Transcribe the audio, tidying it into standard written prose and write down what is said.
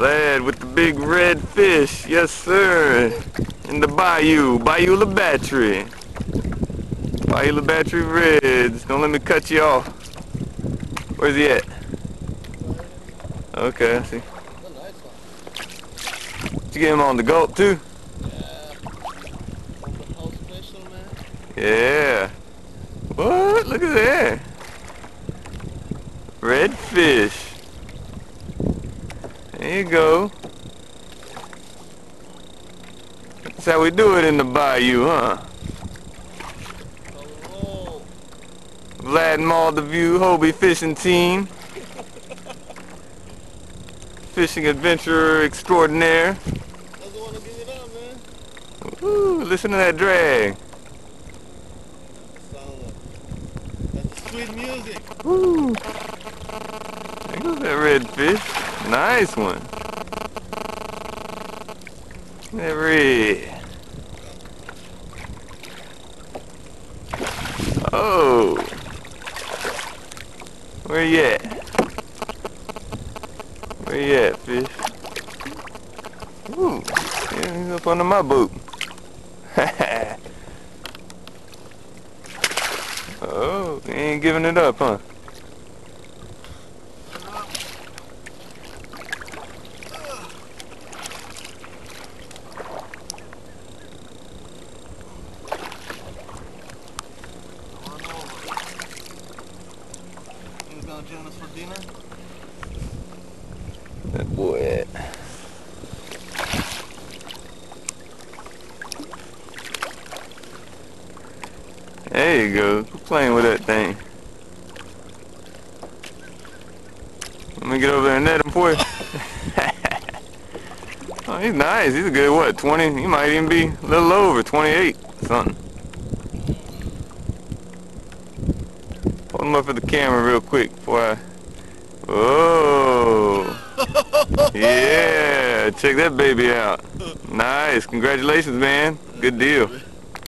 Vlad with the big red fish. Yes, sir. In the bayou. Bayou La Battery. Bayou La Battery Reds. Don't let me cut you off. Where's he at? Okay, I see. Did you get him on the gulp too? Yeah. What? Look at that. Red fish. There you go. That's how we do it in the bayou, huh? Vlad Maul the View Hobie fishing team. Fishing adventurer extraordinaire. Doesn't want to give it up, man. Ooh, listen to that drag. That's sweet music. Woo. There goes that red fish. Nice one. That red. Oh. Where you at? Where you at, fish? Ooh. Yeah, he's up under my boat. Oh, he ain't giving it up, huh? He's gonna join us for dinner. That boy at. There you go. Quit playing with that thing. Let me get over there and net him for you. Oh, he's nice. He's a good, what, 20? He might even be a little over, 28, something. Hold him up for the camera real quick before I... Oh! Yeah! Check that baby out. Nice. Congratulations, man. Good deal.